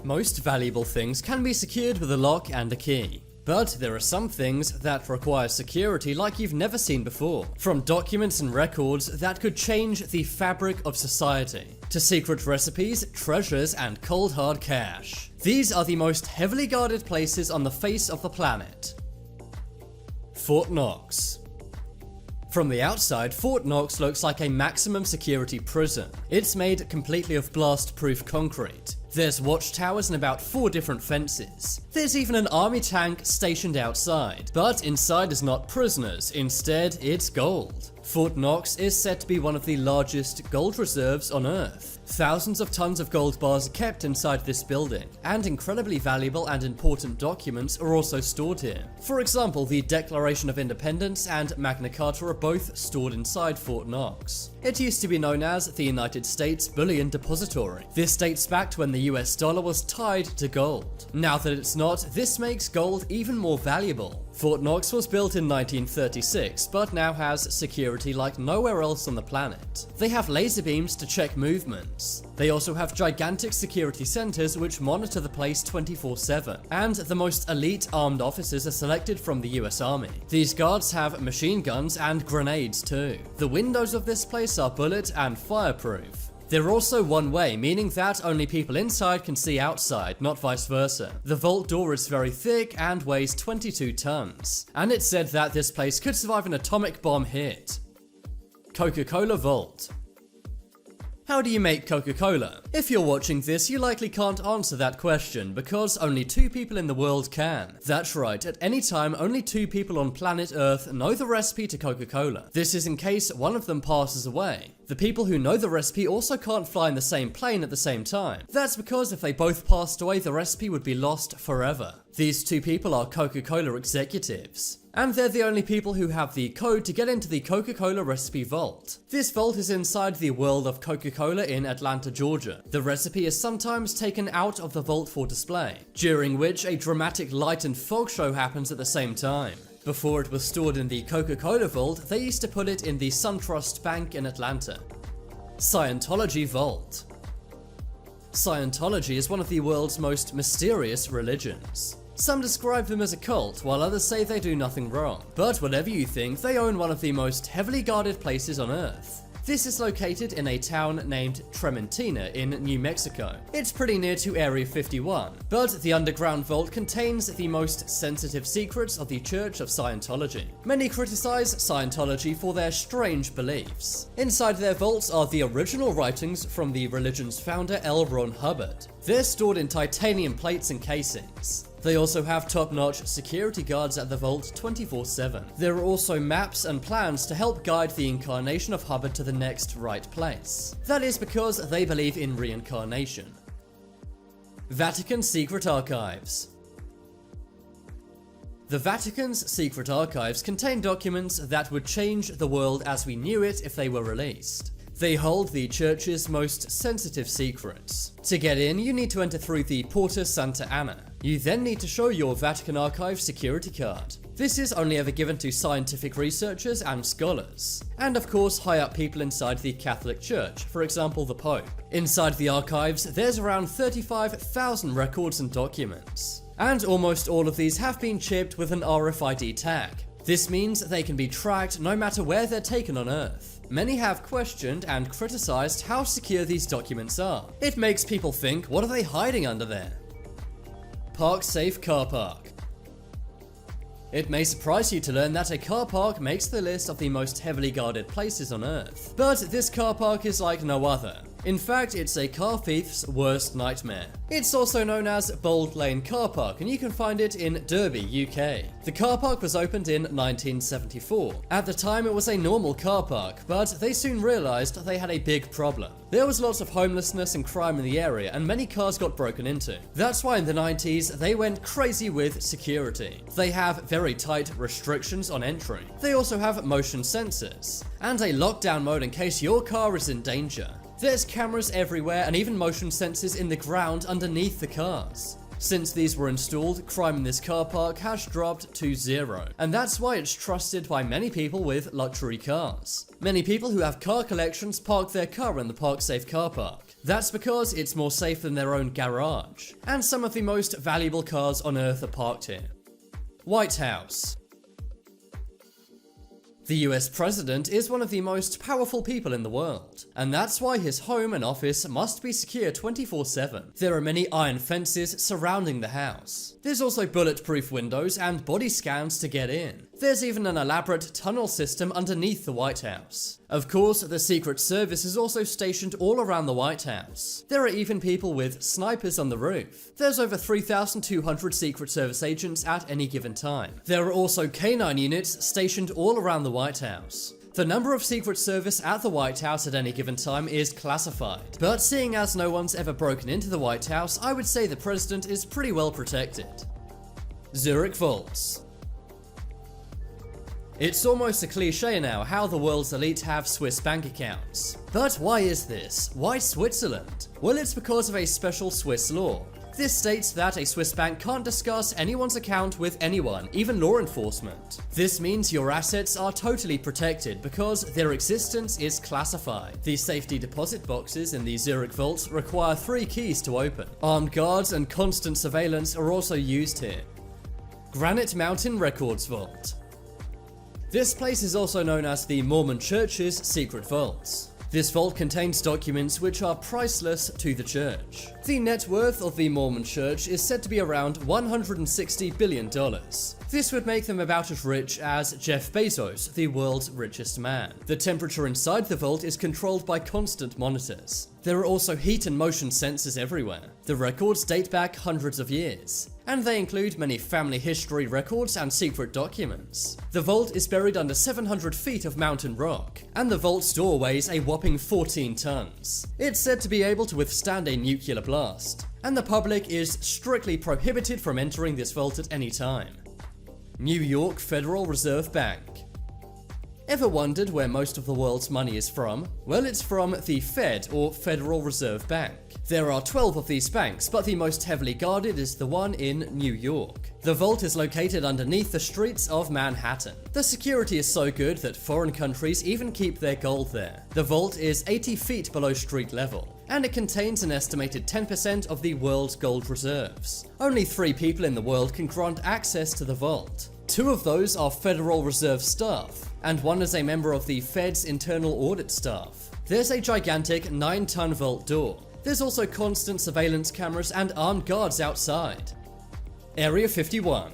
Most valuable things can be secured with a lock and a key. But there are some things that require security like you've never seen before. From documents and records that could change the fabric of society, to secret recipes, treasures, and cold hard cash. These are the most heavily guarded places on the face of the planet. Fort Knox. From the outside, Fort Knox looks like a maximum security prison. It's made completely of blast-proof concrete. There's watchtowers and about 4 different fences. There's even an army tank stationed outside. But inside is not prisoners, instead it's gold. Fort Knox is said to be one of the largest gold reserves on Earth. Thousands of tons of gold bars are kept inside this building, and incredibly valuable and important documents are also stored here. For example, the Declaration of Independence and Magna Carta are both stored inside Fort Knox. It used to be known as the United States Bullion Depository. This dates back to when the US dollar was tied to gold. Now that it's not, this makes gold even more valuable. Fort Knox was built in 1936, but now has security like nowhere else on the planet. They have laser beams to check movements. They also have gigantic security centers which monitor the place 24/7, and the most elite armed officers are selected from the US Army. These guards have machine guns and grenades too. The windows of this place are bullet and fireproof. They're also one-way, meaning that only people inside can see outside, not vice versa. The vault door is very thick and weighs 22 tons, and it's said that this place could survive an atomic bomb hit. Coca-Cola Vault. How do you make Coca-Cola? If you're watching this, you likely can't answer that question because only 2 people in the world can. That's right, at any time only 2 people on planet Earth know the recipe to Coca-Cola. This is in case one of them passes away. The people who know the recipe also can't fly in the same plane at the same time. That's because if they both passed away, the recipe would be lost forever. These 2 people are Coca-Cola executives, and they're the only people who have the code to get into the Coca-Cola recipe vault. This vault is inside the World of Coca-Cola in Atlanta, Georgia. The recipe is sometimes taken out of the vault for display, during which a dramatic light and fog show happens at the same time. Before it was stored in the Coca-Cola vault, they used to put it in the SunTrust Bank in Atlanta. Scientology Vault. Scientology is one of the world's most mysterious religions. Some describe them as a cult, while others say they do nothing wrong. But whatever you think, they own one of the most heavily guarded places on Earth. This is located in a town named Trementina in New Mexico. It's pretty near to Area 51, but the underground vault contains the most sensitive secrets of the Church of Scientology. Many criticize Scientology for their strange beliefs. Inside their vaults are the original writings from the religion's founder L. Ron Hubbard. They're stored in titanium plates and casings. They also have top-notch security guards at the vault 24/7. There are also maps and plans to help guide the incarnation of Hubbard to the next right place. That is because they believe in reincarnation. Vatican Secret Archives. The Vatican's secret archives contain documents that would change the world as we knew it if they were released. They hold the church's most sensitive secrets. To get in, you need to enter through the Porta Santa Anna. You then need to show your Vatican Archive security card. This is only ever given to scientific researchers and scholars, and of course high up people inside the Catholic Church, for example the Pope. Inside the archives, there's around 35,000 records and documents, and almost all of these have been chipped with an RFID tag. This means they can be tracked no matter where they're taken on Earth. Many have questioned and criticized how secure these documents are. It makes people think, what are they hiding under there? Park Safe Car Park. It may surprise you to learn that a car park makes the list of the most heavily guarded places on Earth. But this car park is like no other. In fact, it's a car thief's worst nightmare. It's also known as Bold Lane Car Park, and you can find it in Derby, UK. The car park was opened in 1974. At the time, it was a normal car park, but they soon realized they had a big problem. There was lots of homelessness and crime in the area, and many cars got broken into. That's why in the 90s, they went crazy with security. They have very tight restrictions on entry. They also have motion sensors, and a lockdown mode in case your car is in danger. There's cameras everywhere and even motion sensors in the ground underneath the cars. Since these were installed, crime in this car park has dropped to zero, and that's why it's trusted by many people with luxury cars. Many people who have car collections park their car in the park-safe car park. That's because it's more safe than their own garage, and some of the most valuable cars on Earth are parked here. White House. The US president is one of the most powerful people in the world, and that's why his home and office must be secure 24/7. There are many iron fences surrounding the house. There's also bulletproof windows and body scans to get in. There's even an elaborate tunnel system underneath the White House. Of course, the Secret Service is also stationed all around the White House. There are even people with snipers on the roof. There's over 3,200 Secret Service agents at any given time. There are also K9 units stationed all around the White House. The number of Secret Service at the White House at any given time is classified, but seeing as no one's ever broken into the White House, I would say the president is pretty well protected. Zurich Vaults. It's almost a cliche now how the world's elite have Swiss bank accounts. But why is this? Why Switzerland? Well, it's because of a special Swiss law. This states that a Swiss bank can't discuss anyone's account with anyone, even law enforcement. This means your assets are totally protected because their existence is classified. The safety deposit boxes in the Zurich vaults require 3 keys to open. Armed guards and constant surveillance are also used here. Granite Mountain Records Vault. This place is also known as the Mormon Church's secret vaults. This vault contains documents which are priceless to the church. The net worth of the Mormon Church is said to be around $160 billion. This would make them about as rich as Jeff Bezos, the world's richest man. The temperature inside the vault is controlled by constant monitors. There are also heat and motion sensors everywhere. The records date back hundreds of years, and they include many family history records and secret documents. The vault is buried under 700 feet of mountain rock, and the vault's door weighs a whopping 14 tons. It's said to be able to withstand a nuclear blast, and the public is strictly prohibited from entering this vault at any time. New York Federal Reserve Bank. Ever wondered where most of the world's money is from? Well, it's from the Fed, or Federal Reserve Bank. There are 12 of these banks, but the most heavily guarded is the one in New York. The vault is located underneath the streets of Manhattan. The security is so good that foreign countries even keep their gold there. The vault is 80 feet below street level, and it contains an estimated 10% of the world's gold reserves. Only 3 people in the world can grant access to the vault. 2 of those are Federal Reserve staff, and 1 is a member of the Fed's internal audit staff. There's a gigantic 9-ton vault door. There's also constant surveillance cameras and armed guards outside. Area 51.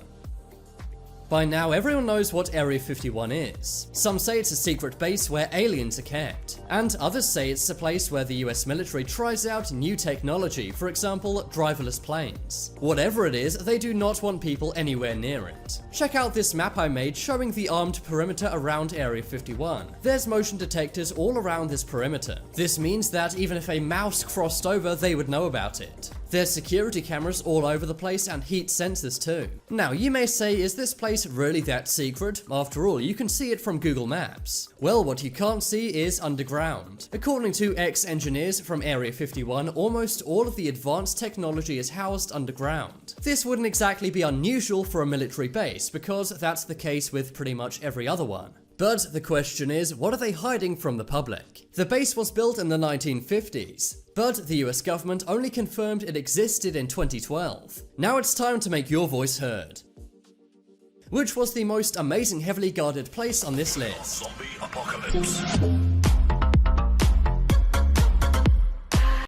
By now, everyone knows what Area 51 is. Some say it's a secret base where aliens are kept, and others say it's a place where the US military tries out new technology, for example, driverless planes. Whatever it is, they do not want people anywhere near it. Check out this map I made showing the armed perimeter around Area 51. There's motion detectors all around this perimeter. This means that even if a mouse crossed over, they would know about it. There's security cameras all over the place and heat sensors too. Now, you may say, is this place really that secret? After all, you can see it from Google Maps. Well, what you can't see is underground. According to ex-engineers from Area 51, almost all of the advanced technology is housed underground. This wouldn't exactly be unusual for a military base, because that's the case with pretty much every other one. But the question is, what are they hiding from the public? The base was built in the 1950s, but the US government only confirmed it existed in 2012. Now it's time to make your voice heard. Which was the most amazing heavily guarded place on this list? Zombie apocalypse.